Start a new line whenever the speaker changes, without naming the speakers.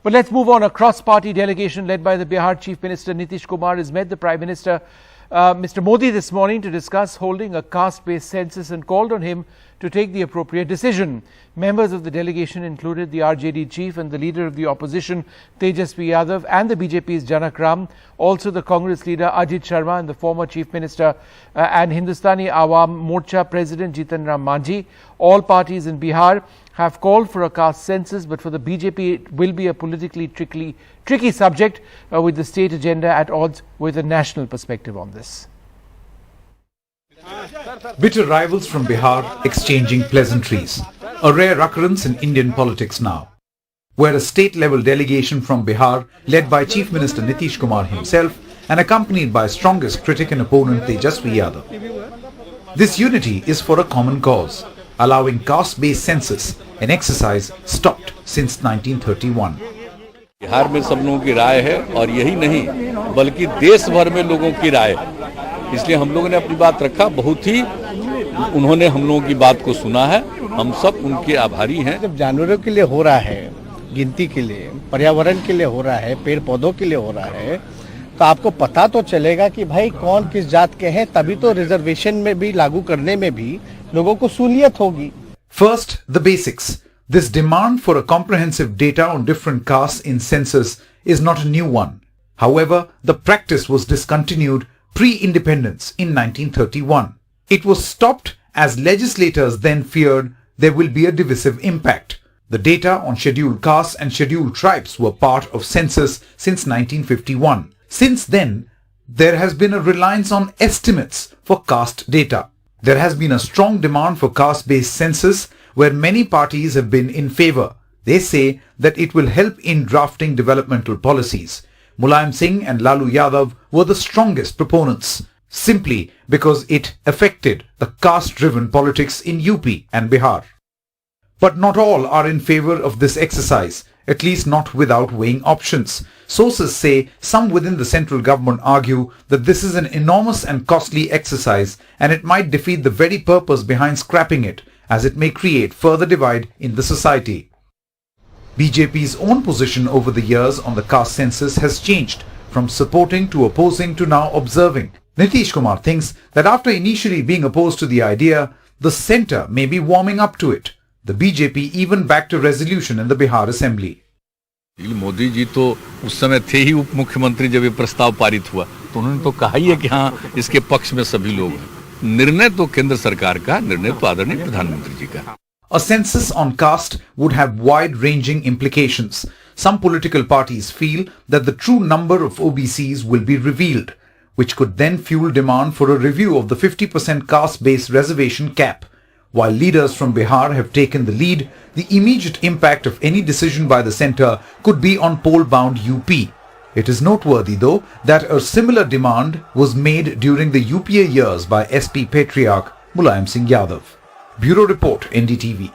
But let's move on. A cross-party delegation led by the Bihar Chief Minister Nitish Kumar has met the Prime Minister Mr. Modi this morning to discuss holding a caste-based census and called on him to take the appropriate decision. Members of the delegation included the RJD chief and the leader of the opposition Tejashwi Yadav and the BJP's Janak, also the Congress leader Ajit Sharma and the former Chief Minister and Hindustani Awam Morcha President Jitan Ram Manjhi. All parties in Bihar have called for a caste census, but for the BJP it will be a politically tricky subject with the state agenda at odds with a national perspective on this.
Bitter rivals from Bihar exchanging pleasantries, a rare occurrence in Indian politics now, where a state-level delegation from Bihar, led by Chief Minister Nitish Kumar himself and accompanied by strongest critic and opponent Tejashwi Yadav. This unity is for a common cause, allowing caste-based census, an exercise stopped since 1931.
Bihar में सब लोगों की राय है और यही नहीं बल्कि देश भर में लोगों की राय, इसलिए हम लोगों ने अपनी बात रखा। बहुत ही उन्होंने हम लोगों की बात को सुना है, हम सब उनके आभारी हैं।
जब जानवरों के लिए हो रहा है, गिनती के लिए, पर्यावरण के लिए हो रहा है, पेड़ पौधों के लिए हो रहा है, तो आपको पता तो चलेगा कि भाई कौन किस जात के हैं, तभी तो रिजर्वेशन में भी लागू करने में भी लोगों को सहूलियत होगी।
First, the basics. This demand for a comprehensive data on different castes in census is not a new one. However, the practice was discontinued pre-independence in 1931. It was stopped as legislators then feared there will be a divisive impact. The data on scheduled castes and scheduled tribes were part of census since 1951. Since then, there has been a reliance on estimates for caste data. There has been a strong demand for caste-based census where many parties have been in favor. They say that it will help in drafting developmental policies. Mulayam Singh and Lalu Yadav were the strongest proponents, simply because it affected the caste-driven politics in UP and Bihar. But not all are in favor of this exercise, at least not without weighing options. Sources say some within the central government argue that this is an enormous and costly exercise and it might defeat the very purpose behind scrapping it, as it may create further divide in the society. BJP's own position over the years on the caste census has changed from supporting to opposing to now observing. Nitish Kumar thinks that after initially being opposed to the idea, the centre may be warming up to it. The BJP even backed a resolution in the Bihar Assembly.
Modi ji तो उस समय थे ही उप मुख्यमंत्री जब ये प्रस्ताव पारित हुआ, तो उन्होंने तो कहा ही है कि हाँ इसके पक्ष में सभी लोग हैं। निर्णय तो केंद्र सरकार का, निर्णय तो आदरणीय प्रधानमंत्री जी का।
A census on caste would have wide-ranging implications. Some political parties feel that the true number of OBCs will be revealed, which could then fuel demand for a review of the 50% caste-based reservation cap. While leaders from Bihar have taken the lead, the immediate impact of any decision by the centre could be on poll-bound UP. It is noteworthy, though, that a similar demand was made during the UPA years by SP Patriarch Mulayam Singh Yadav. Bureau Report, NDTV.